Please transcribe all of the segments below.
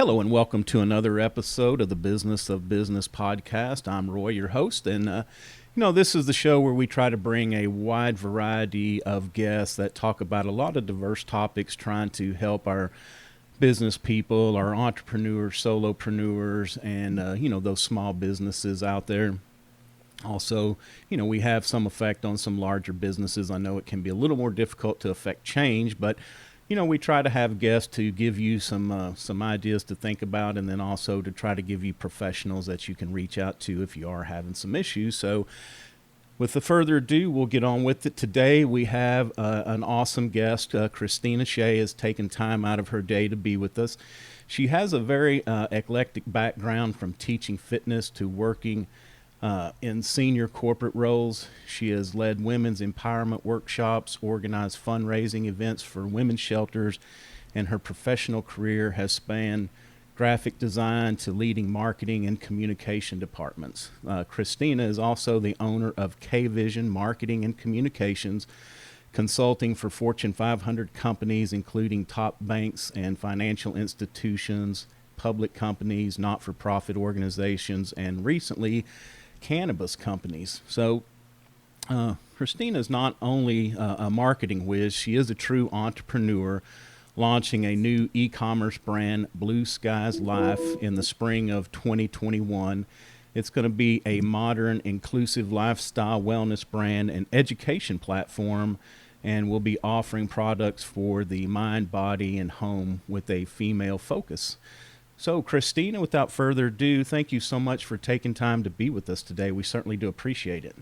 Hello and welcome to another episode of the Business of Business podcast. I'm Roy, your host, and this is the show where we try to bring a wide variety of guests that talk about a lot of diverse topics, trying to help our business people, our entrepreneurs, solopreneurs, and those small businesses out there. Also, we have some effect on some larger businesses. I know it can be a little more difficult to affect change, but we try to have guests to give you some ideas to think about, and then also to try to give you professionals that you can reach out to if you are having some issues. So with the further ado, we'll get on with it. Today we have an awesome guest. Kristina Shea has taken time out of her day to be with us. She has a very eclectic background, from teaching fitness to working in senior corporate roles. She has led women's empowerment workshops, organized fundraising events for women's shelters, and her professional career has spanned graphic design to leading marketing and communication departments. Kristina is also the owner of K-Vision Marketing and Communications, consulting for Fortune 500 companies, including top banks and financial institutions, public companies, not-for-profit organizations, and recently cannabis companies. So Kristina is not only a marketing whiz, she is a true entrepreneur, launching a new e-commerce brand, Blue Skies Life, in the spring of 2021. It's going to be a modern, inclusive lifestyle wellness brand and education platform, and will be offering products for the mind, body, and home with a female focus. So, Kristina, without further ado, thank you so much for taking time to be with us today. We certainly do appreciate it.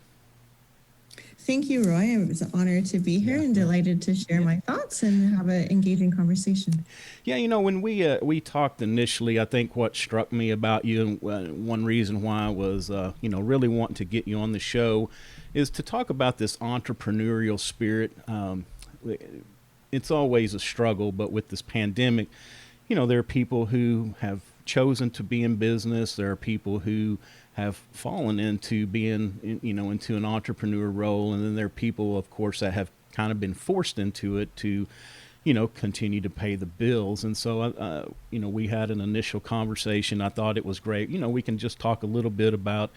Thank you, Roy. It was an honor to be here and delighted to share my thoughts and have an engaging conversation. Yeah, when we talked initially, I think what struck me about you, and one reason why I was, really wanting to get you on the show, is to talk about this entrepreneurial spirit. It's always a struggle, but with this pandemic, there are people who have chosen to be in business. There are people who have fallen into being, into an entrepreneur role. And then there are people, of course, that have kind of been forced into it to, continue to pay the bills. And so, we had an initial conversation. I thought it was great. We can just talk a little bit about,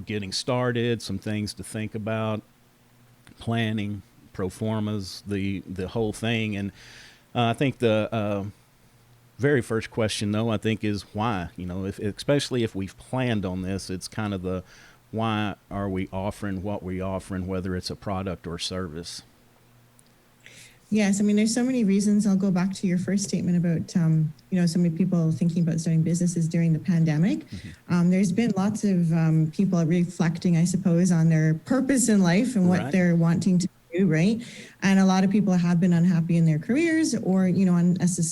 getting started, some things to think about, planning, pro formas, the whole thing. And I think the very first question, though, I think is why. Especially if we've planned on this, it's kind of the why are we offering what we offering, whether it's a product or service. Yes, there's so many reasons. I'll go back to your first statement about, so many people thinking about starting businesses during the pandemic. Mm-hmm. There's been lots of people reflecting, I suppose, on their purpose in life and what they're wanting to do, right? And a lot of people have been unhappy in their careers, or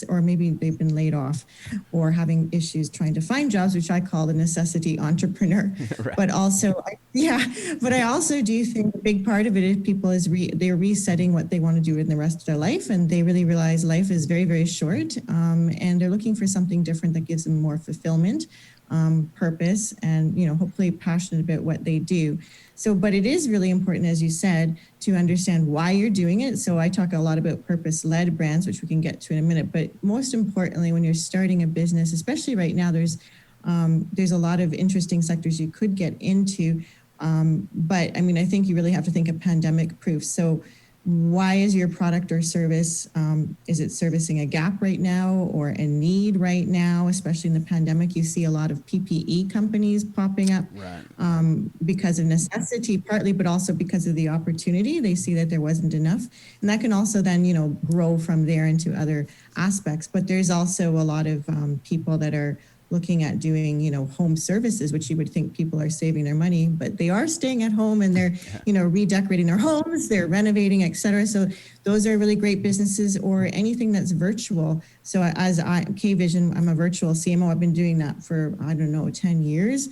or maybe they've been laid off, or having issues trying to find jobs, which I call the necessity entrepreneur. Right. But also, I also do think a big part of it is people they're resetting what they want to do in the rest of their life, and they really realize life is very, very short, and they're looking for something different that gives them more fulfillment, purpose, and hopefully passionate about what they do. So, but it is really important, as you said, to understand why you're doing it. So I talk a lot about purpose-led brands, which we can get to in a minute. But most importantly, when you're starting a business, especially right now, there's a lot of interesting sectors you could get into. But I think you really have to think of pandemic proof. So why is your product or service, is it servicing a gap right now or a need right now? Especially in the pandemic, you see a lot of PPE companies popping up, because of necessity partly, but also because of the opportunity. They see that there wasn't enough. And that can also then, grow from there into other aspects. But there's also a lot of people that are looking at doing, home services, which you would think people are saving their money, but they are staying at home and they're, redecorating their homes, they're renovating, et cetera. So those are really great businesses, or anything that's virtual. So as K-Vision, I'm a virtual CMO. I've been doing that for, 10 years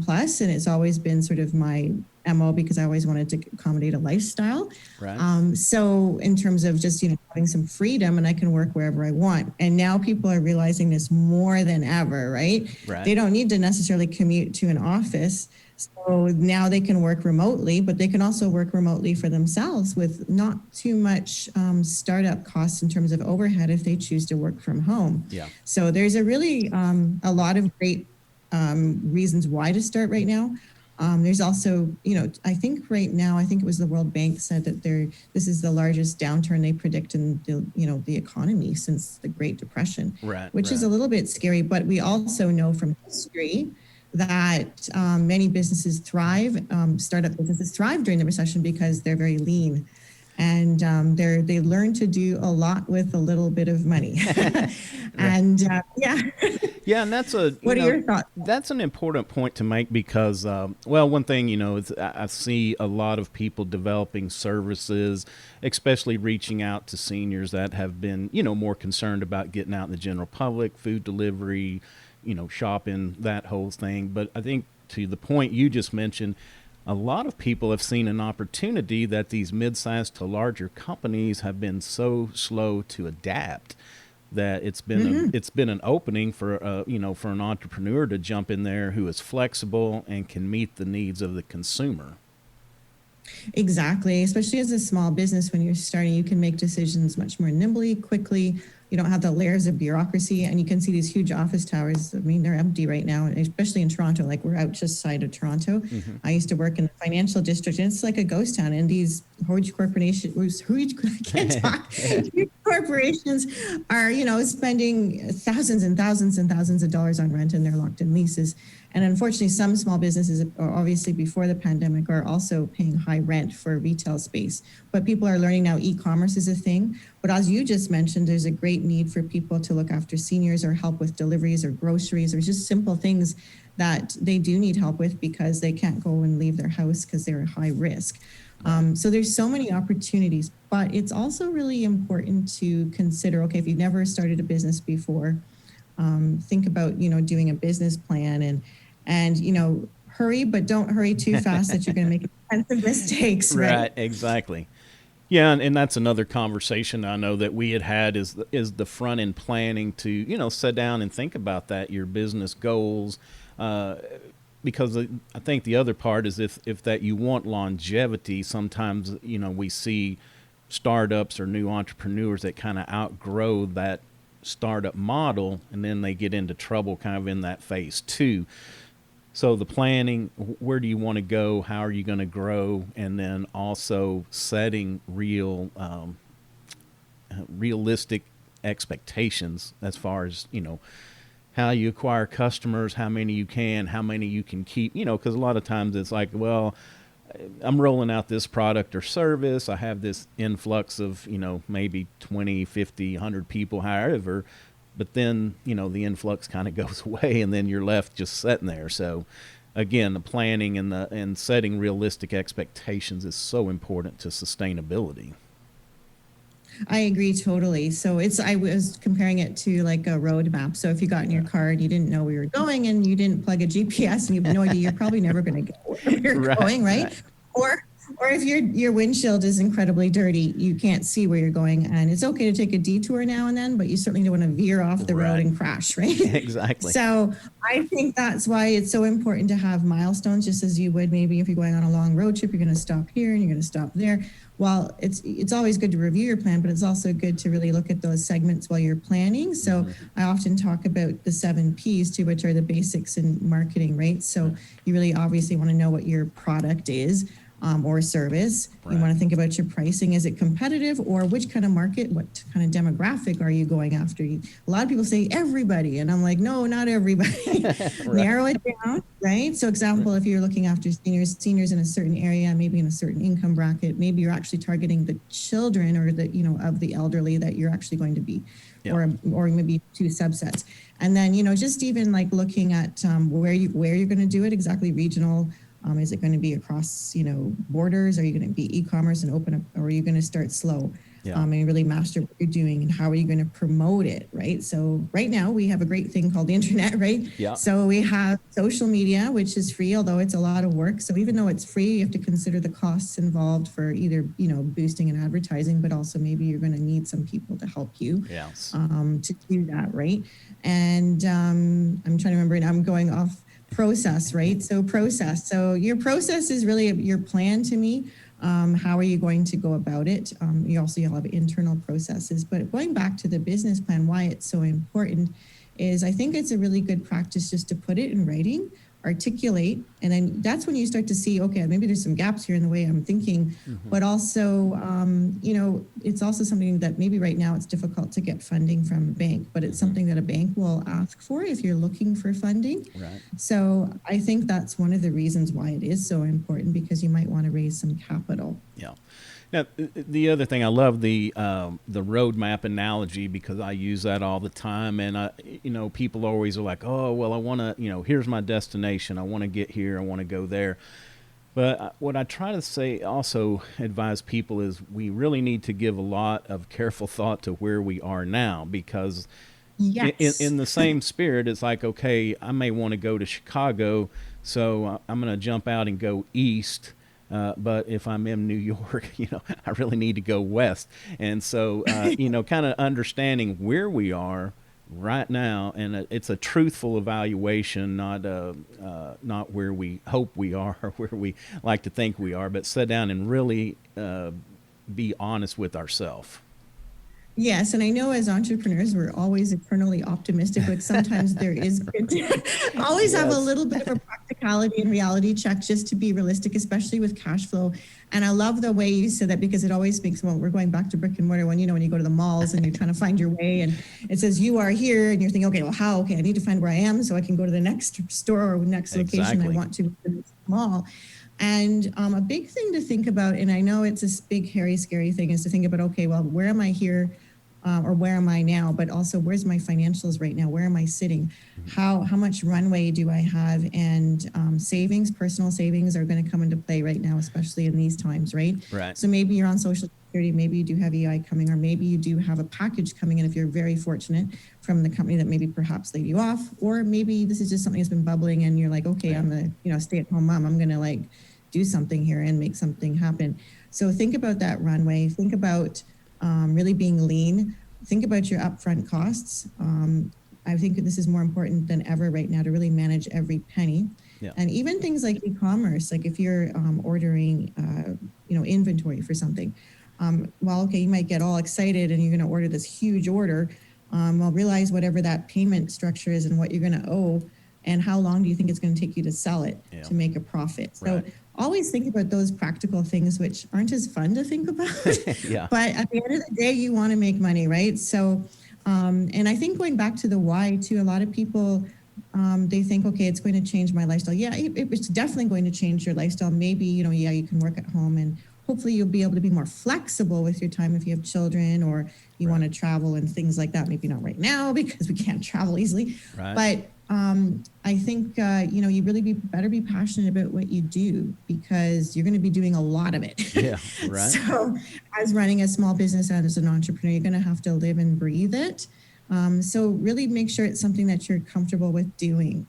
plus, and it's always been sort of my MO because I always wanted to accommodate a lifestyle. Right. So in terms of just, having some freedom, and I can work wherever I want. And now people are realizing this more than ever, right? They don't need to necessarily commute to an office. So now they can work remotely, but they can also work remotely for themselves with not too much startup costs in terms of overhead if they choose to work from home. Yeah. So there's a really a lot of great reasons why to start right now. There's also, I think right now, I think it was the World Bank said that this is the largest downturn they predict in the economy since the Great Depression, which is a little bit scary. But we also know from history that many businesses thrive, startup businesses thrive during the recession because they're very lean. And they learn to do a lot with a little bit of money. And Yeah, and that's what are your thoughts? That's an important point to make because, one thing, is I see a lot of people developing services, especially reaching out to seniors that have been, more concerned about getting out in the general public, food delivery, shopping, that whole thing. But I think to the point you just mentioned, a lot of people have seen an opportunity that these mid-sized to larger companies have been so slow to adapt that it's been an opening for for an entrepreneur to jump in there who is flexible and can meet the needs of the consumer. Exactly. Especially as a small business, when you're starting, you can make decisions much more nimbly, quickly. You don't have the layers of bureaucracy, and you can see these huge office towers. I mean, they're empty right now, especially in Toronto. Like, we're out just side of Toronto. I used to work in the financial district, and it's like a ghost town. And these huge corporations, huge corporations are, spending thousands and thousands and thousands of dollars on rent, and they're locked in leases. And unfortunately, some small businesses, obviously before the pandemic, are also paying high rent for retail space. But people are learning now e-commerce is a thing. But as you just mentioned, there's a great need for people to look after seniors or help with deliveries or groceries or just simple things that they do need help with because they can't go and leave their house because they're high risk. So there's so many opportunities, but it's also really important to consider, okay, if you've never started a business before, think about, doing a business plan and hurry, but don't hurry too fast that you're going to make expensive mistakes, right? Right, exactly. Yeah, and that's another conversation I know that we had is the front end planning to, sit down and think about that, your business goals, because I think the other part is if that you want longevity, sometimes, we see startups or new entrepreneurs that kind of outgrow that startup model and then they get into trouble kind of in that phase two. So the planning, where do you want to go? How are you going to grow? And then also setting realistic expectations as far as, how you acquire customers, how many you can, how many you can keep, because a lot of times it's like, well, I'm rolling out this product or service. I have this influx of, maybe 20, 50, 100 people, however, but then, the influx kind of goes away and then you're left just sitting there. So again, the planning and setting realistic expectations is so important to sustainability. I agree totally. So I was comparing it to like a road map. So if you got in your car and you didn't know where you're going and you didn't plug a GPS and you have no idea, you're probably never going to get where you're going, right? Or if your windshield is incredibly dirty, you can't see where you're going. And it's okay to take a detour now and then, but you certainly don't want to veer off the road and crash, right? Exactly. So I think that's why it's so important to have milestones, just as you would maybe if you're going on a long road trip, you're going to stop here and you're going to stop there. Well, it's always good to review your plan, but it's also good to really look at those segments while you're planning. So I often talk about the 7 Ps too, which are the basics in marketing, right? So you really obviously want to know what your product is. Or service. Right. You want to think about your pricing. Is it competitive, or which kind of market, what kind of demographic are you going after? A lot of people say everybody, and I'm like, no, not everybody. Right. Narrow it down, right? So example, if you're looking after seniors in a certain area, maybe in a certain income bracket, maybe you're actually targeting the children or the, of the elderly that you're actually going to be, yep. or maybe 2 subsets. And then, just even like looking at where you're going to do it, exactly regional. Is it going to be across, borders? Are you going to be e-commerce and open up, or are you going to start slow? Yeah. And really master what you're doing, and how are you going to promote it, right? So right now we have a great thing called the internet, right? Yeah. So we have social media, which is free, although it's a lot of work. So even though it's free, you have to consider the costs involved for either, boosting and advertising, but also maybe you're going to need some people to help you to do that, right? And I'm trying to remember, and I'm going off process, right? So process. So your process is really your plan to me. How are you going to go about it? You'll have internal processes, but going back to the business plan, why it's so important is I think it's a really good practice just to put it in writing, articulate, and then that's when you start to see, okay, maybe there's some gaps here in the way I'm thinking, but also, it's also something that maybe right now it's difficult to get funding from a bank, but it's something that a bank will ask for if you're looking for funding. Right. So I think that's one of the reasons why it is so important, because you might want to raise some capital. Yeah. Now, the other thing, I love the roadmap analogy, because I use that all the time. And, people always are like, oh, well, I want to, here's my destination. I want to get here. I want to go there. But what I try to say, also advise people, is we really need to give a lot of careful thought to where we are now, because Yes. in the same spirit, it's like, okay, I may want to go to Chicago, so I'm going to jump out and go east. But if I'm in New York, I really need to go west. And so, kind of understanding where we are right now, and it's a truthful evaluation, not where we hope we are or where we like to think we are, but sit down and really be honest with ourselves. Yes, and I know as entrepreneurs, we're always eternally optimistic, but sometimes there is good to always have a little bit of a practicality and reality check just to be realistic, especially with cash flow. And I love the way you said that, because it always makes, well, we're going back to brick and mortar when you go to the malls and you're trying to find your way and it says you are here and you're thinking, okay, well, how? Okay, I need to find where I am so I can go to the next store or next location I want to in this mall. And a big thing to think about, and I know it's this big, hairy, scary thing, is to think about, okay, well, where am I here? Or where am I now? But also, where's my financials right now? Where am I sitting? How much runway do I have? And personal savings are going to come into play right now, especially in these times, right? Right. So maybe you're on Social Security, maybe you do have EI coming, or maybe you do have a package coming in if you're very fortunate from the company that maybe perhaps laid you off, or maybe this is just something that's been bubbling and you're like, okay, I'm a stay-at-home mom. I'm going to do something here and make something happen. So think about that runway. Think about really being lean. Think about your upfront costs. I think this is more important than ever right now, to really manage every penny. Yeah. And even things like e-commerce, like if you're ordering, inventory for something, you might get all excited and you're going to order this huge order. Realize whatever that payment structure is and what you're going to owe, and how long do you think it's going to take you to sell it to make a profit. So always think about those practical things, which aren't as fun to think about. But at the end of the day, you want to make money, right? So, and I think going back to the why too, a lot of people, they think, okay, it's going to change my lifestyle. Yeah, it's definitely going to change your lifestyle. Maybe, you can work at home, and hopefully you'll be able to be more flexible with your time if you have children or you want to travel and things like that. Maybe not right now because we can't travel easily. But I think, you really better be passionate about what you do, because you're going to be doing a lot of it. Yeah, right. So as running a small business and as an entrepreneur, you're going to have to live and breathe it. So really make sure it's something that you're comfortable with doing.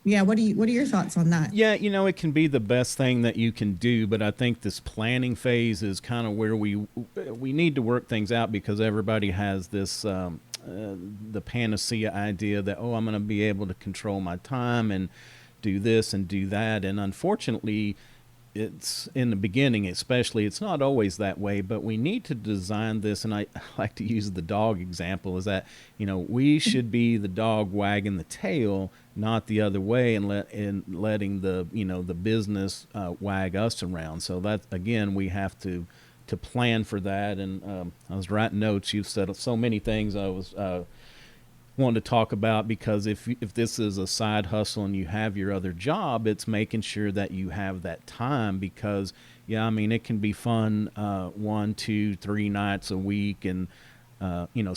What are your thoughts on that? Yeah, it can be the best thing that you can do, but I think this planning phase is kind of where we need to work things out, because everybody has this the panacea idea that, I'm going to be able to control my time and do this and do that. And unfortunately, it's in the beginning, especially, it's not always that way, but we need to design this. And I like to use the dog example, is that, we should be the dog wagging the tail, not the other way, and letting the, the business wag us around. So that, again, we have to plan for that. And I was writing notes. You've said so many things I was wanted to talk about, because if this is a side hustle and you have your other job, it's making sure that you have that time, because it can be fun 1, 2, 3 nights a week, and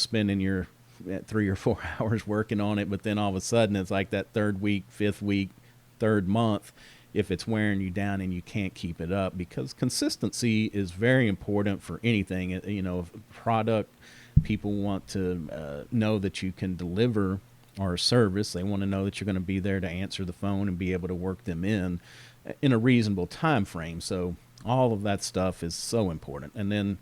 spending your 3 or 4 hours working on it, but then all of a sudden it's like that 3rd week, 5th week, 3rd month, if it's wearing you down and you can't keep it up, because consistency is very important for anything. Product, people want to know that you can deliver our service. They want to know that you're going to be there to answer the phone and be able to work them in a reasonable time frame. So all of that stuff is so important. And then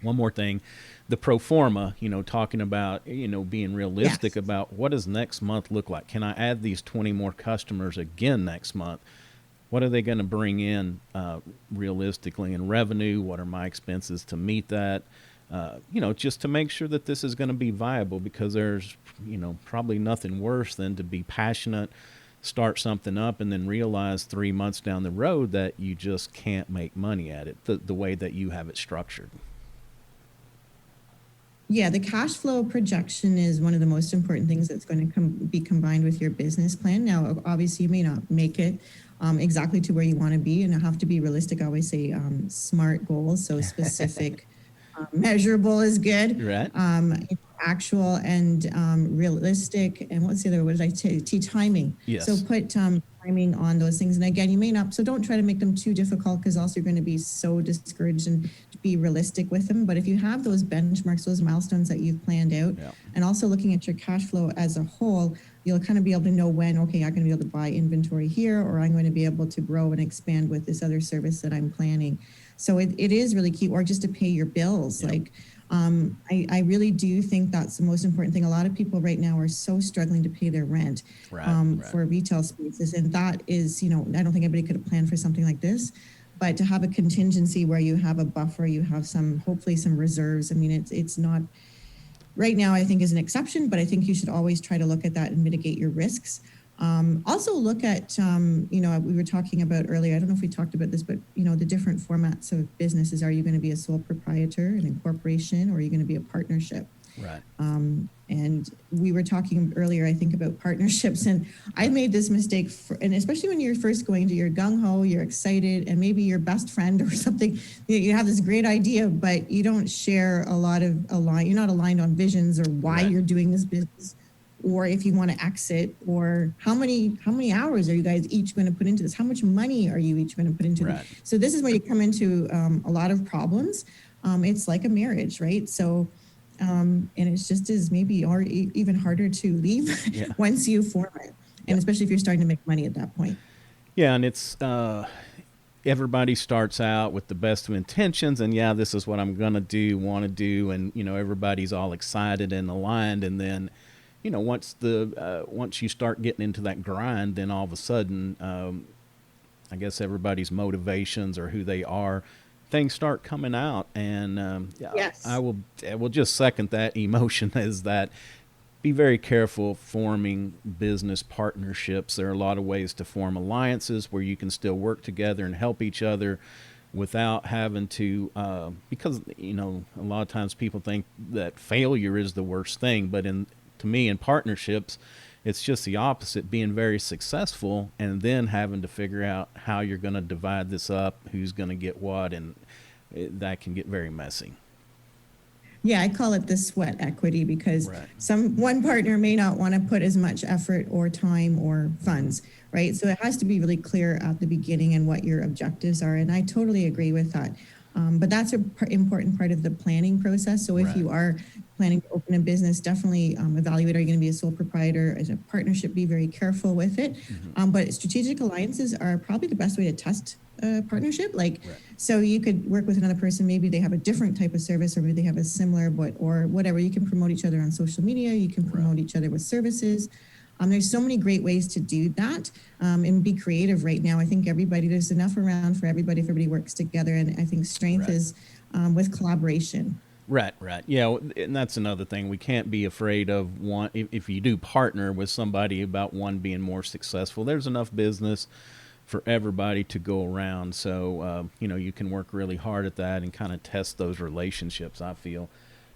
One more thing, the pro forma, talking about, being realistic Yes. about what does next month look like? Can I add these 20 more customers again next month? What are they going to bring in realistically in revenue? What are my expenses to meet that? Just to make sure that this is going to be viable, because there's, probably nothing worse than to be passionate, start something up, and then realize 3 months down the road that you just can't make money at it the way that you have it structured. Yeah, the cash flow projection is one of the most important things that's going to be combined with your business plan. Now, obviously, you may not make it exactly to where you want to be, and you have to be realistic. I always say SMART goals, so specific, measurable is good. Right. Actual and realistic, and what's the other? What did I say? Timing. Yes. So put timing on those things, and again, you may not. So don't try to make them too difficult, because also you're going to be so discouraged, and be realistic with them. But if you have those benchmarks, those milestones that you've planned out, Yeah. and also looking at your cash flow as a whole, you'll kind of be able to know when, okay, I'm going to be able to buy inventory here, or I'm going to be able to grow and expand with this other service that I'm planning. So it is really key, or just to pay your bills. Yeah. Like, I really do think that's the most important thing. A lot of people right now are so struggling to pay their rent Right. for retail spaces. And that is, I don't think anybody could have planned for something like this. But to have a contingency where you have a buffer, you have hopefully some reserves. I mean, it's not, right now I think is an exception, but I think you should always try to look at that and mitigate your risks. Also look at, we were talking about earlier, I don't know if we talked about this, but, the different formats of businesses. Are you going to be a sole proprietor, an incorporation, or are you going to be a partnership? Right. And we were talking earlier, I think, about partnerships, and I made this mistake, and especially when you're first going to, you're gung-ho, you're excited, and maybe your best friend or something, you have this great idea, but you don't share a lot of you're not aligned on visions, or why Right. you're doing this business, or if you want to exit, or how many hours are you guys each going to put into this? How much money are you each going to put into Right. this? So this is where you come into a lot of problems. It's like a marriage, right? So, and it's just as maybe or even harder to leave Yeah. once you form it, and Yeah. especially if you're starting to make money at that point. Yeah, and it's everybody starts out with the best of intentions, and this is what I'm gonna do, want to do, and everybody's all excited and aligned, and then once you start getting into that grind, then all of a sudden, I guess everybody's motivations or who they are, things start coming out, and Yes. I will just second that emotion is that be very careful forming business partnerships. There are a lot of ways to form alliances where you can still work together and help each other without having to, because a lot of times people think that failure is the worst thing, but to me in partnerships, it's just the opposite, being very successful and then having to figure out how you're going to divide this up, who's going to get what, and that can get very messy. Yeah, I call it the sweat equity, because Right. one partner may not want to put as much effort or time or funds, right? So it has to be really clear at the beginning and what your objectives are. And I totally agree with that. But that's an important part of the planning process. So if Right. you are planning to open a business, definitely evaluate, are you going to be a sole proprietor? As a partnership, be very careful with it. But strategic alliances are probably the best way to test a partnership. Like, Right. so you could work with another person, maybe they have a different type of service, or maybe they have a similar, or whatever. You can promote each other on social media. You can promote each other with services. There's so many great ways to do that, and be creative right now. I think there's enough around for everybody if everybody works together. And I think strength Right. is with collaboration. Right. Yeah, and that's another thing. We can't be afraid of one. If you do partner with somebody about one being more successful, there's enough business for everybody to go around. So, you can work really hard at that and kind of test those relationships, I feel.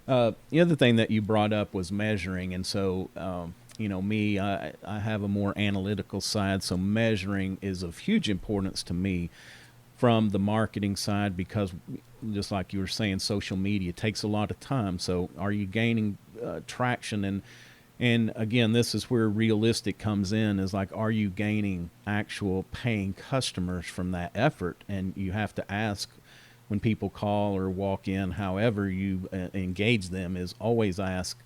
The other thing that you brought up was measuring. And so, I have a more analytical side. So measuring is of huge importance to me from the marketing side, because just like you were saying, social media takes a lot of time. So are you gaining traction? And again, this is where realistic comes in, is like, are you gaining actual paying customers from that effort? And you have to ask when people call or walk in, however you engage them, is always ask,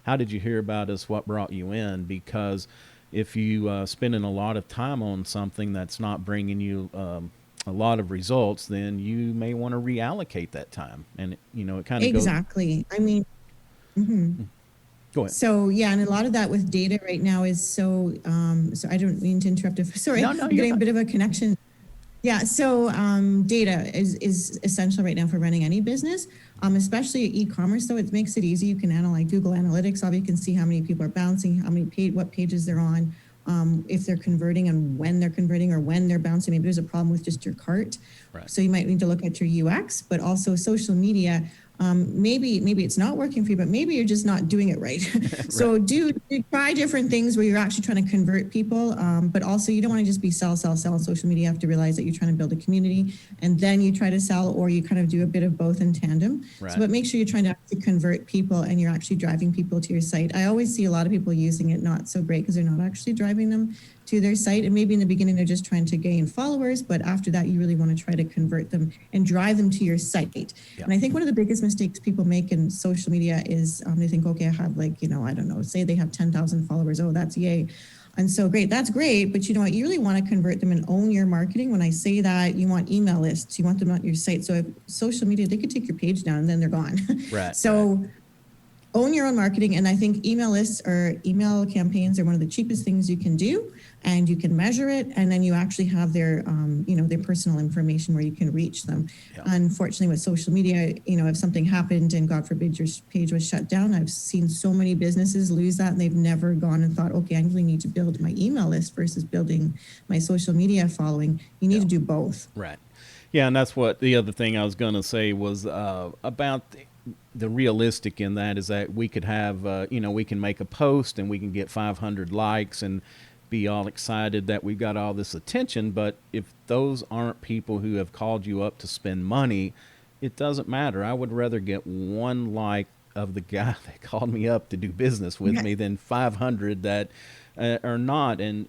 how did you hear about us? What brought you in? Because if you spending a lot of time on something that's not bringing you a lot of results, then you may want to reallocate that time. And, it kind of goes. Exactly. I mean, mhm. Go ahead. So yeah, and a lot of that with data right now is so I don't mean to interrupt. Sorry, No, I'm you're getting a fine. bit of a connection. Yeah, so data is essential right now for running any business, especially e-commerce. Though it makes it easy. You can analyze Google Analytics. Obviously, you can see how many people are bouncing, how many what pages they're on, if they're converting, and when they're converting or when they're bouncing. Maybe there's a problem with just your cart. Right. So you might need to look at your UX, but also social media. Maybe it's not working for you, but maybe you're just not doing it right. So Right. do try different things where you're actually trying to convert people, but also you don't want to just be sell on social media. You have to realize that you're trying to build a community, and then you try to sell, or you kind of do a bit of both in tandem. So, Right. but make sure you're trying to actually convert people, and you're actually driving people to your site. I always see a lot of people using it not so great because they're not actually driving them to their site, and maybe in the beginning they're just trying to gain followers, but after that you really want to try to convert them and drive them to your site. Yeah. And I think one of the biggest mistakes people make in social media is they think, okay, I have I don't know, say they have 10,000 followers. Oh, that's yay. And so great, that's great. But you know what, you really want to convert them and own your marketing. When I say that, you want email lists, you want them on your site. So if social media, they could take your page down and then they're gone. Right. So right. own your own marketing. And I think email lists or email campaigns are one of the cheapest things you can do, and you can measure it. And then you actually have their, their personal information where you can reach them. Yeah. Unfortunately, with social media, if something happened and God forbid your page was shut down, I've seen so many businesses lose that, and they've never gone and thought, okay, I really need to build my email list versus building my social media following. You need to do both. Right. Yeah, and that's what the other thing I was going to say was about the realistic in that is that we could have, we can make a post and we can get 500 likes and be all excited that we've got all this attention. But if those aren't people who have called you up to spend money, it doesn't matter. I would rather get one like of the guy that called me up to do business with me than 500 that are not. And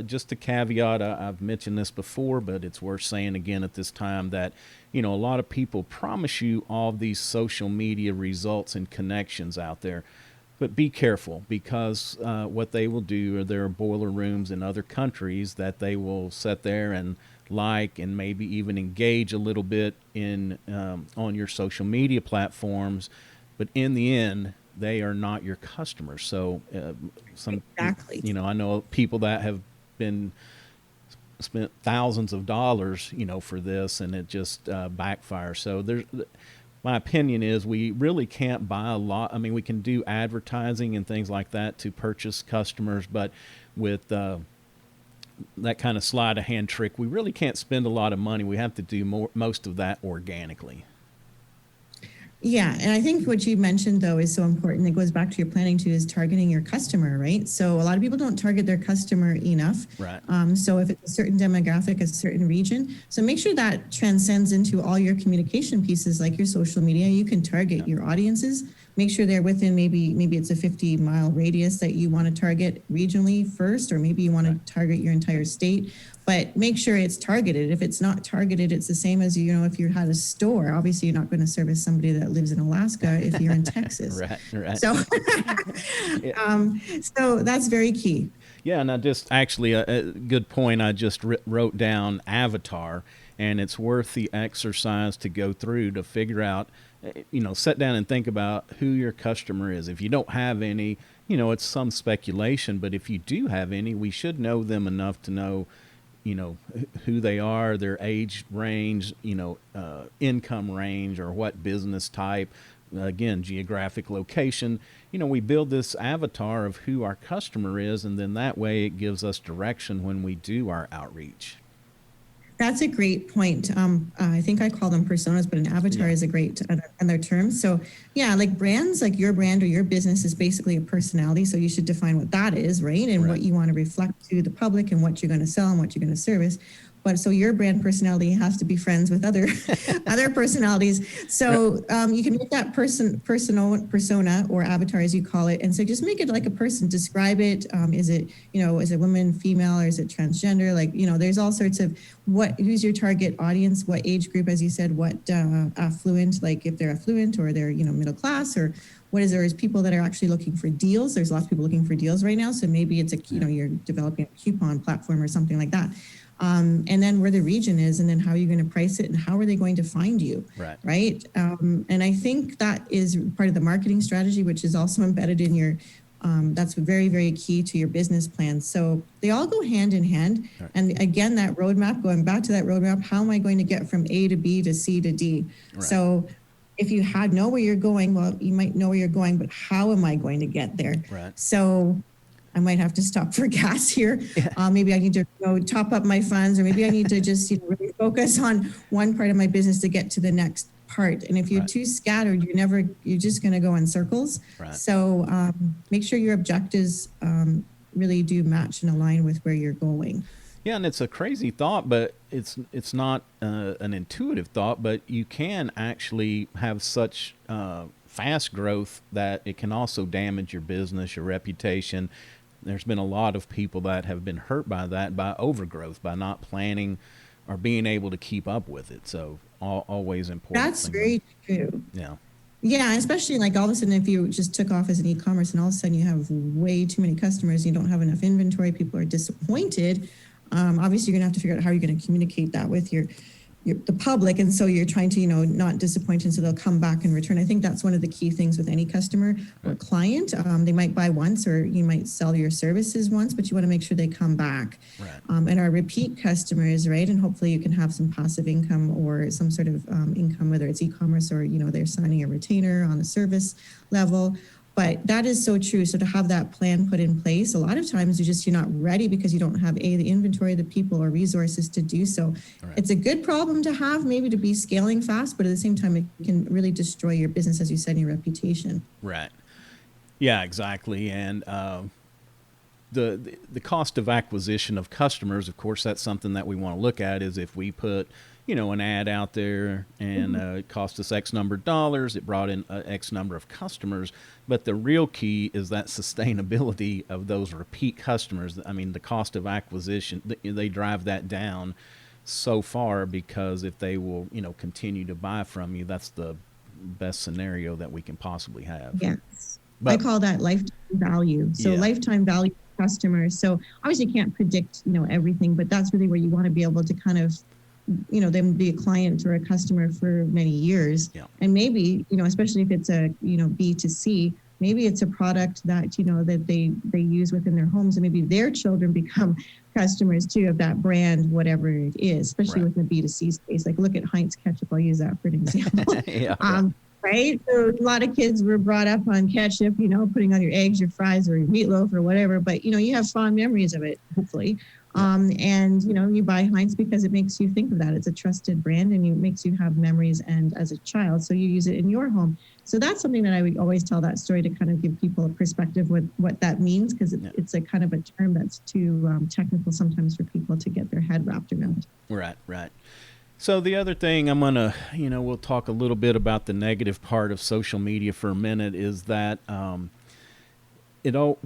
just a caveat, I've mentioned this before, but it's worth saying again at this time that, a lot of people promise you all these social media results and connections out there. But be careful, because what they will do, or there are boiler rooms in other countries that they will sit there and like and maybe even engage a little bit in on your social media platforms. But in the end, they are not your customers. So Exactly. I know people that have been spent thousands of dollars, for this, and it just backfires. So my opinion is we really can't buy a lot. I mean, we can do advertising and things like that to purchase customers, but with that kind of sleight of hand trick, we really can't spend a lot of money. We have to do most of that organically. Yeah, and I think what you mentioned though is so important. It goes back to your planning too, is targeting your customer, right? So a lot of people don't target their customer enough. Right. So if it's a certain demographic, a certain region, so make sure that transcends into all your communication pieces, like your social media. You can target your audiences. Make sure they're within maybe it's a 50-mile radius that you want to target regionally first, or maybe you want to target your entire state. But make sure it's targeted. If it's not targeted, it's the same as, if you had a store. Obviously, you're not going to service somebody that lives in Alaska if you're in Texas. Right. So, so that's very key. Yeah, and I just actually a good point. I just wrote down avatar, and it's worth the exercise to go through to figure out, sit down and think about who your customer is. If you don't have any, it's some speculation, but if you do have any, we should know them enough to know, who they are, their age range, income range, or what business type, again, geographic location. We build this avatar of who our customer is, and then that way it gives us direction when we do our outreach. That's a great point. I think I call them personas, but an avatar is a great other term. So yeah, like brands, like your brand or your business is basically a personality. So you should define what that is, right? And what you want to reflect to the public, and what you're going to sell and what you're going to service. But so your brand personality has to be friends with other personalities. So you can make that persona or avatar, as you call it. And so just make it like a person. Describe it. Is it woman, female, or is it transgender? Like, there's all sorts of who's your target audience, what age group, as you said, what affluent, like if they're affluent or they're, middle class, or what is there is people that are actually looking for deals. There's lots of people looking for deals right now. So maybe it's you're developing a coupon platform or something like that. and then where the region is, and then how you're going to price it, and how are they going to find you, right? And I think that is part of the marketing strategy, which is also embedded in your, that's very, very key to your business plan. So they all go hand in hand. Right. And again, that roadmap, going back to that roadmap, how am I going to get from A to B to C to D? Right. So if you know where you're going, well, you might know where you're going, but how am I going to get there? Right. So I might have to stop for gas here. Yeah. Maybe I need to top up my funds, or maybe I need to just really focus on one part of my business to get to the next part. And if you're too scattered, you're just going to go in circles. Right. So make sure your objectives really do match and align with where you're going. Yeah, and it's a crazy thought, but it's not an intuitive thought, but you can actually have such fast growth that it can also damage your business, your reputation. There's been a lot of people that have been hurt by that, by overgrowth, by not planning or being able to keep up with it. So always important. That's very true. Yeah. Yeah, especially like all of a sudden, if you just took off as an e-commerce and all of a sudden you have way too many customers, you don't have enough inventory, people are disappointed. Obviously, you're going to have to figure out how you're going to communicate that with the public. And so you're trying to, not disappoint, and so they'll come back and return. I think that's one of the key things with any customer or client. They might buy once, or you might sell your services once, but you want to make sure they come back. Right. And our repeat customers, right? And hopefully you can have some passive income or some sort of income, whether it's e-commerce or, they're signing a retainer on a service level. But that is so true. So to have that plan put in place, a lot of times you're not ready because you don't have the inventory, the people, or resources to do so. Right. It's a good problem to have, maybe to be scaling fast, but at the same time, it can really destroy your business, as you said, and your reputation. Right. Yeah, exactly. And the cost of acquisition of customers, of course, that's something that we want to look at. Is if we put an ad out there and it cost us X number of dollars, it brought in X number of customers. But the real key is that sustainability of those repeat customers. I mean, the cost of acquisition, they drive that down so far, because if they will, continue to buy from you, that's the best scenario that we can possibly have. Yes. But I call that lifetime value. So lifetime value customers. So obviously you can't predict, everything, but that's really where you want to be able to kind of them be a client or a customer for many years. Yeah. And maybe, especially if it's a, B2C, maybe it's a product that, that they use within their homes, and maybe their children become customers too of that brand, whatever it is, especially within the B2C space. Like look at Heinz ketchup. I'll use that for an example. Right. So a lot of kids were brought up on ketchup, putting on your eggs, your fries, or your meatloaf or whatever, but you have fond memories of it, hopefully. And you buy Heinz because it makes you think of that. It's a trusted brand, and it makes you have memories, and as a child, so you use it in your home. So that's something that I would always tell that story to kind of give people a perspective with what that means, because it's a kind of a term that's too technical sometimes for people to get their head wrapped around. Right. So the other thing I'm going to, we'll talk a little bit about the negative part of social media for a minute, is that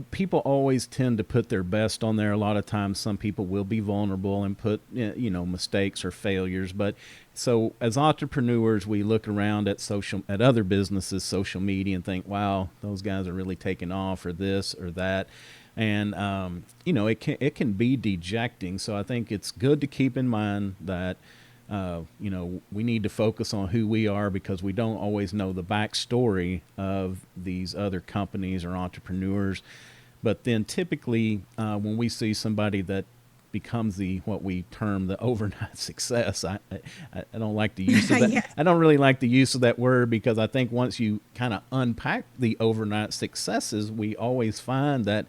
people always tend to put their best on there. A lot of times some people will be vulnerable and put, mistakes or failures. But so as entrepreneurs, we look around at other businesses, social media, and think, wow, those guys are really taking off, or this or that. And, it can be dejecting. So I think it's good to keep in mind that, we need to focus on who we are, because we don't always know the backstory of these other companies or entrepreneurs. But then typically when we see somebody that becomes what we term the overnight success, I don't like the use of that. Yes. I don't really like the use of that word, because I think once you kind of unpack the overnight successes, we always find that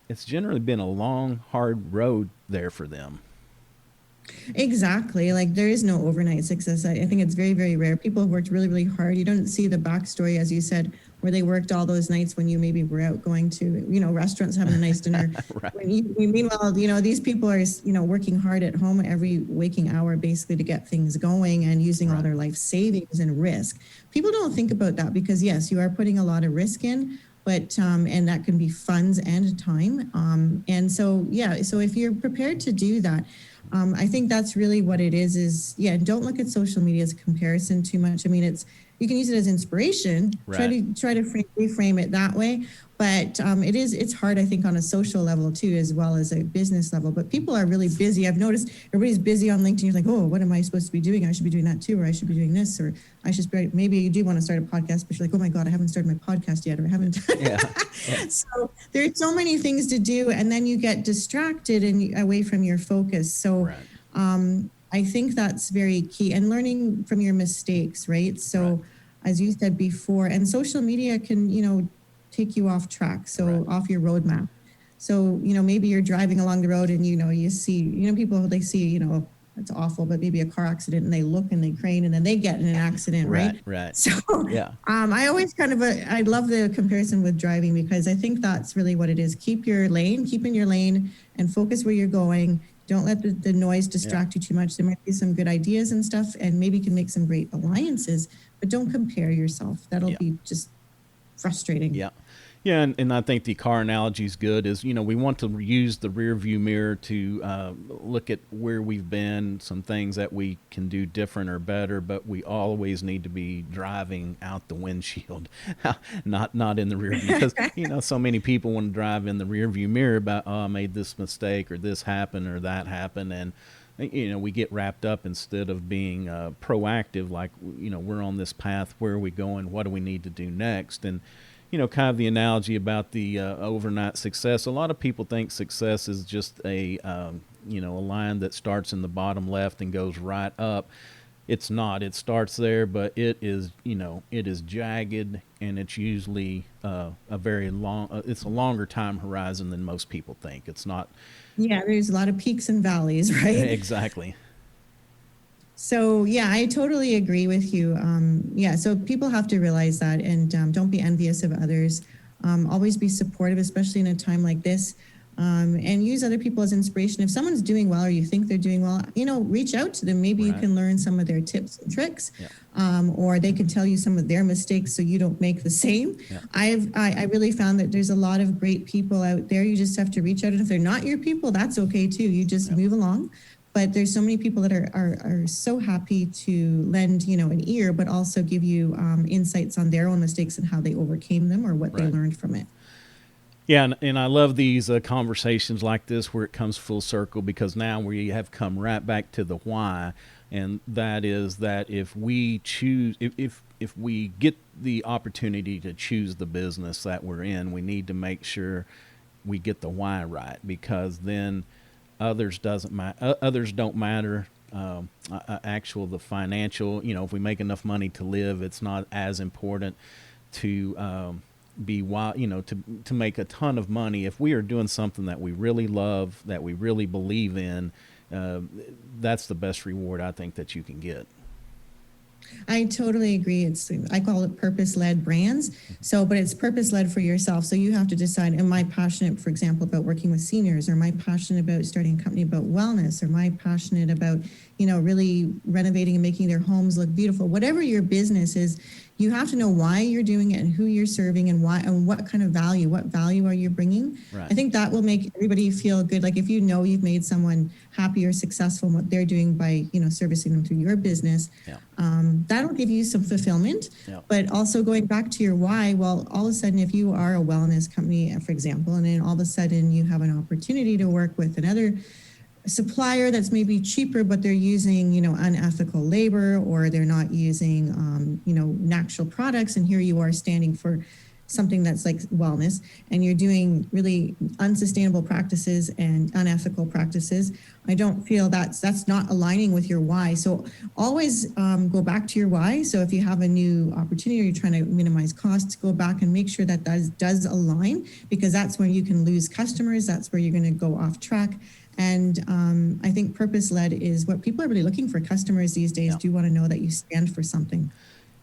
it's generally been a long, hard road there for them. Exactly. Like there is no overnight success. I think it's very, very rare. People have worked really, really hard. You don't see the backstory, as you said, where they worked all those nights when you maybe were out going to, restaurants, having a nice dinner. Right. Meanwhile, these people are, working hard at home every waking hour, basically, to get things going, and using all their life savings and risk. People don't think about that, because yes, you are putting a lot of risk in, but and that can be funds and time. And so, so if you're prepared to do that, I think that's really what it is, yeah, don't look at social media as a comparison too much. I mean, you can use it as inspiration, Right. try to reframe it that way. But it's hard, I think, on a social level too, as well as a business level. But people are really busy. I've noticed everybody's busy on LinkedIn. You're like, oh, what am I supposed to be doing? I should be doing that too, or I should be doing this, or maybe you do want to start a podcast, but you're like, oh my God, I haven't started my podcast yet, or I haven't. Yeah. Yeah. So there's so many things to do, and then you get distracted and away from your focus. So Right. I think that's very key, and learning from your mistakes, right? So Right. as you said before, and social media can, take you off track, so Right. off your roadmap. So, maybe you're driving along the road and, you see, people, they see, it's awful, but maybe a car accident, and they look and they crane, and then they get in an accident, right? Right. So Yeah. I always I love the comparison with driving, because I think that's really what it is. Keep in your lane and focus where you're going. Don't let the noise distract you too much. There might be some good ideas and stuff, and maybe you can make some great alliances, but don't compare yourself. That'll be just frustrating. Yeah. Yeah, and I think the car analogy is good. Is we want to use the rear view mirror to look at where we've been, some things that we can do different or better, but we always need to be driving out the windshield, not in the rear view, because so many people want to drive in the rear view mirror about, oh, I made this mistake or this happened or that happened, and we get wrapped up instead of being proactive, like we're on this path, where are we going, what do we need to do next. And kind of the analogy about the overnight success. A lot of people think success is just a line that starts in the bottom left and goes right up. It's not. It starts there, but it is jagged, and it's usually a very long. It's a longer time horizon than most people think. It's not. Yeah, there's a lot of peaks and valleys, right? Exactly. So, yeah, I totally agree with you. So people have to realize that, and don't be envious of others. Always be supportive, especially in a time like this, and use other people as inspiration. If someone's doing well, or you think they're doing well, reach out to them. Maybe you can learn some of their tips and tricks, or they can tell you some of their mistakes so you don't make the same. I really found that there's a lot of great people out there. You just have to reach out, and if they're not your people, that's okay too. You just move along. But there's so many people that are so happy to lend, an ear, but also give you insights on their own mistakes and how they overcame them, or what they learned from it. Yeah, and I love these conversations like this, where it comes full circle, because now we have come right back to the why, and that is that if we choose, if we get the opportunity to choose the business that we're in, we need to make sure we get the why right, because then others don't matter. The financial, if we make enough money to live, it's not as important to be wild, to make a ton of money. If we are doing something that we really love, that we really believe in, that's the best reward I think that you can get. I totally agree. I call it purpose-led brands. But it's purpose-led for yourself. So you have to decide, am I passionate, for example, about working with seniors? Or am I passionate about starting a company about wellness? Or am I passionate about, really renovating and making their homes look beautiful? Whatever your business is, you have to know why you're doing it and who you're serving, and what kind of value, what value are you bringing? Right. I think that will make everybody feel good. Like if you've made someone happy or successful in what they're doing by, servicing them through your business, that'll give you some fulfillment. But also going back to your why, well, all of a sudden, if you are a wellness company, for example, and then all of a sudden you have an opportunity to work with another supplier that's maybe cheaper, but they're using, unethical labor, or they're not using, natural products. And here you are standing for something that's like wellness, and you're doing really unsustainable practices and unethical practices. I don't feel that's not aligning with your why. So always go back to your why. So if you have a new opportunity, or you're trying to minimize costs, go back and make sure that does align, because that's where you can lose customers. That's where you're going to go off track. And I think purpose-led is what people are really looking for. Customers these days do want to know that you stand for something.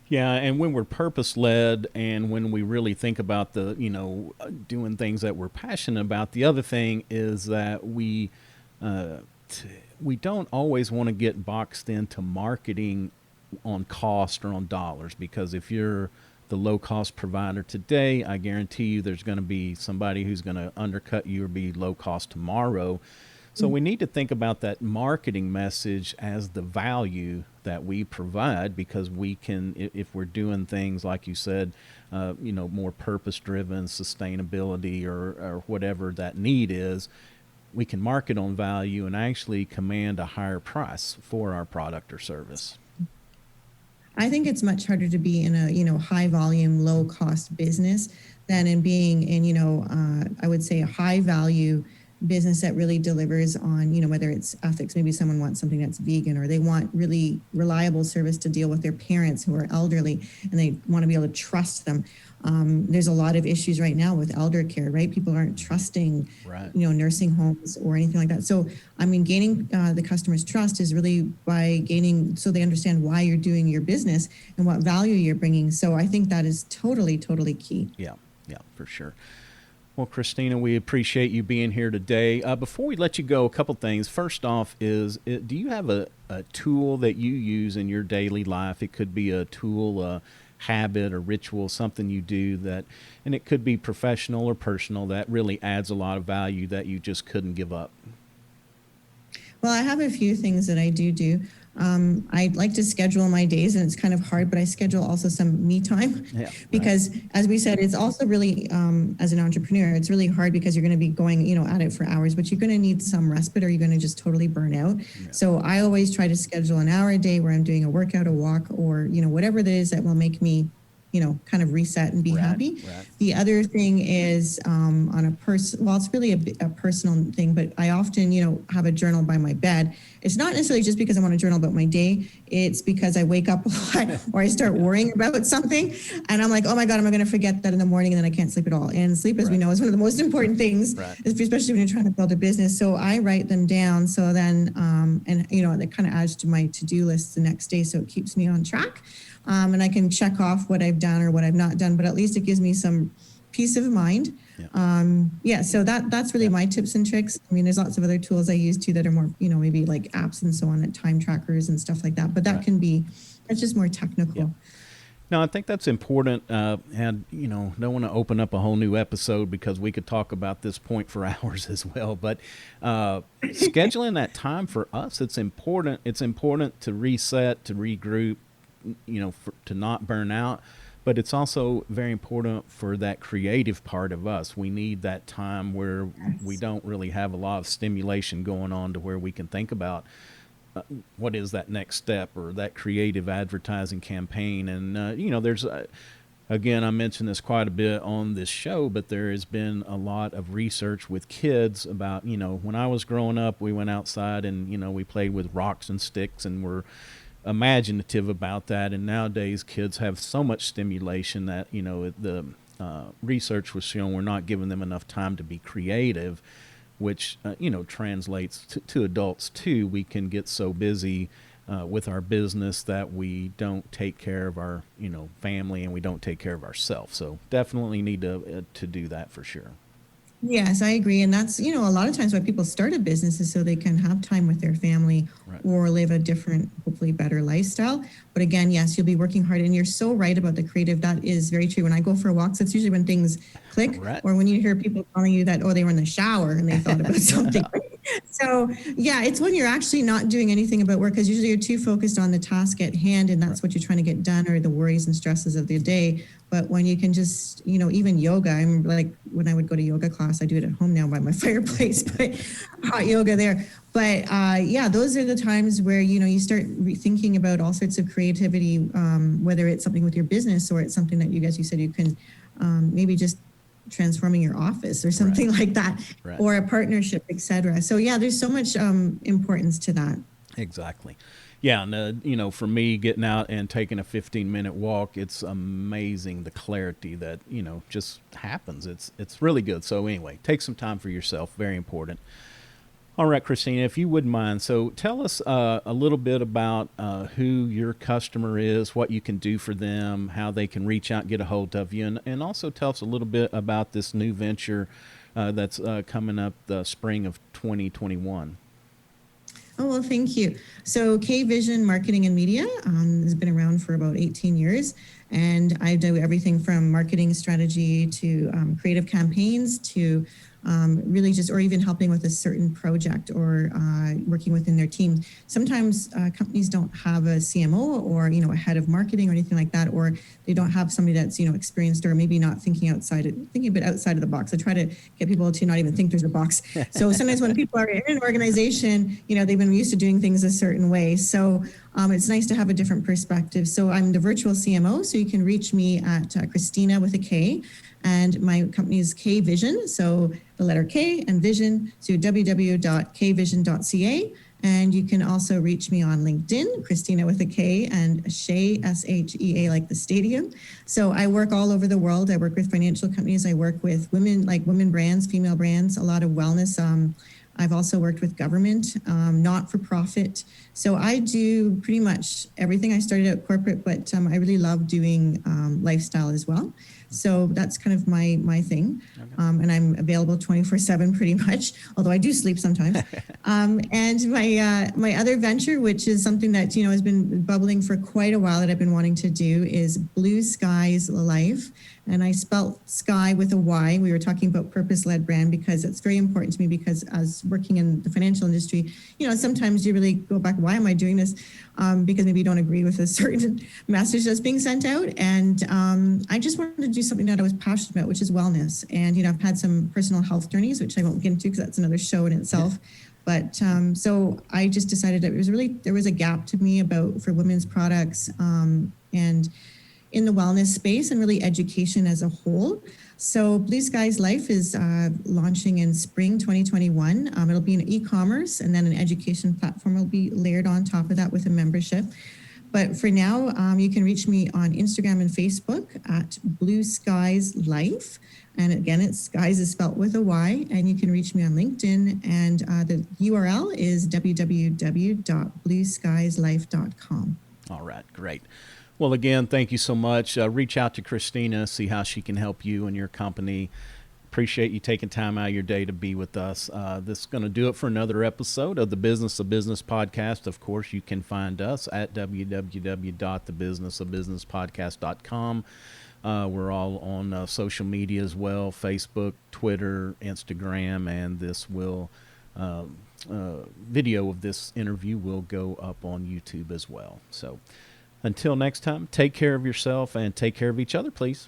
Yeah, and when we're purpose-led, and when we really think about the, doing things that we're passionate about, the other thing is that we don't always want to get boxed into marketing on cost or on dollars, because if you're the low-cost provider today, I guarantee you there's going to be somebody who's going to undercut you or be low-cost tomorrow. So we need to think about that marketing message as the value that we provide, because we can, if we're doing things like you said, more purpose-driven, sustainability, or whatever that need is, we can market on value and actually command a higher price for our product or service. I think it's much harder to be in a high volume, low cost business than in being in I would say a high value business that really delivers on whether it's ethics. Maybe someone wants something that's vegan, or they want really reliable service to deal with their parents who are elderly, and they want to be able to trust them. There's a lot of issues right now with elder care, right? People aren't trusting, right, nursing homes or anything like that. So, I mean, gaining the customer's trust is really by gaining, so they understand why you're doing your business and what value you're bringing. So I think that is totally, totally key. Yeah, for sure. Well, Kristina, we appreciate you being here today. Before we let you go, a couple things. First off is, do you have a tool that you use in your daily life? It could be a tool, a habit, or ritual, something you do that, and it could be professional or personal, that really adds a lot of value that you just couldn't give up. Well, I have a few things that I do. I like to schedule my days, and it's kind of hard, but I schedule also some me time because, as we said, it's also really, as an entrepreneur, it's really hard because you're going to be going, at it for hours, but you're going to need some respite, or you're going to just totally burn out. Yeah. So I always try to schedule an hour a day where I'm doing a workout, a walk, or, whatever it is that will make me kind of reset and be happy. Right. The other thing is on a it's really a personal thing, but I often, have a journal by my bed. It's not necessarily just because I want to journal about my day. It's because I wake up a lot, or I start worrying about something, and I'm like, oh my God, am I going to forget that in the morning, and then I can't sleep at all. And sleep, as we know, is one of the most important things, especially when you're trying to build a business. So I write them down. So then, that kind of adds to my to-do list the next day. So it keeps me on track. And I can check off what I've done or what I've not done, but at least it gives me some peace of mind. So that's really my tips and tricks. I mean, there's lots of other tools I use too that are more, maybe like apps and so on, and time trackers and stuff like that. But that's just more technical. Yeah. No, I think that's important. And, don't want to open up a whole new episode because we could talk about this point for hours as well. But scheduling that time for us, it's important. It's important to reset, to regroup, to not burn out, but it's also very important for that creative part of us. We need that time where we don't really have a lot of stimulation going on, to where we can think about what is that next step, or that creative advertising campaign. And, there's, again, I mentioned this quite a bit on this show, but there has been a lot of research with kids about, when I was growing up, we went outside and, we played with rocks and sticks and were imaginative about that. And nowadays kids have so much stimulation that the research was showing we're not giving them enough time to be creative, which translates to adults too. We can get so busy with our business that we don't take care of our family, and we don't take care of ourselves. So definitely need to do that for sure. Yes, I agree. And that's, a lot of times why people start a business is so they can have time with their family, or live a different, hopefully better lifestyle. But again, yes, you'll be working hard. And you're so right about the creative. That is very true. When I go for walks, that's usually when things click, or when you hear people telling you that, they were in the shower and they thought about something. So yeah, it's when you're actually not doing anything about work, because usually you're too focused on the task at hand, and that's what you're trying to get done, or the worries and stresses of the day. But when you can just, even yoga, I remember like when I would go to yoga class, I do it at home now by my fireplace, but hot yoga there. But those are the times where, you start thinking about all sorts of creativity, whether it's something with your business, or it's something that you said you can maybe just transforming your office or something like that, or a partnership, etc. So yeah, there's so much importance to that. Exactly. Yeah, and for me, getting out and taking a 15-minute walk, it's amazing the clarity that just happens. It's really good. So anyway, take some time for yourself. Very important. All right, Kristina, if you wouldn't mind, so tell us a little bit about who your customer is, what you can do for them, how they can reach out and get a hold of you, and also tell us a little bit about this new venture that's coming up the spring of 2021. Oh, well, thank you. So K-Vision Marketing and Media has been around for about 18 years. And I do everything from marketing strategy to creative campaigns to really just, or even helping with a certain project or working within their team. Sometimes companies don't have a CMO or, a head of marketing or anything like that, or they don't have somebody that's, experienced or maybe not thinking a bit outside of the box. I try to get people to not even think there's a box. So sometimes when people are in an organization, they've been used to doing things a certain way. So it's nice to have a different perspective. So I'm the virtual CMO, so you can reach me at Kristina with a K, and my company is K Vision, so the letter K and Vision, so www.kvision.ca. And you can also reach me on LinkedIn, Kristina with a K, and Shea, Shea, like the stadium. So I work all over the world. I work with financial companies. I work with women, like women brands, female brands, a lot of wellness. I've also worked with government, not-for-profit. So I do pretty much everything. I started out corporate, but I really love doing lifestyle as well. So that's kind of my thing. Okay. And I'm available 24/7 pretty much, although I do sleep sometimes. And my other venture, which is something that, has been bubbling for quite a while that I've been wanting to do, is Blue Skies Life. And I spelt sky with a Y. We were talking about purpose-led brand because it's very important to me, because as working in the financial industry, sometimes you really go back, why am I doing this? Because maybe you don't agree with a certain message that's being sent out. And I just wanted to do something that I was passionate about, which is wellness. And, I've had some personal health journeys, which I won't get into because that's another show in itself. But so I just decided that there was a gap to me for women's products and in the wellness space and really education as a whole. So Blue Skies Life is launching in spring 2021. It'll be an e-commerce, and then an education platform will be layered on top of that with a membership. But for now, you can reach me on Instagram and Facebook at Blue Skies Life. And again, it's skies is spelled with a Y. And you can reach me on LinkedIn. And the URL is www.blueskieslife.com. All right, great. Well, again, thank you so much. Reach out to Kristina, see how she can help you and your company. Appreciate you taking time out of your day to be with us. This is going to do it for another episode of the Business of Business podcast. Of course, you can find us at www.thebusinessofbusinesspodcast.com. We're all on social media as well, Facebook, Twitter, Instagram, and this will video of this interview will go up on YouTube as well. So until next time, take care of yourself and take care of each other, please.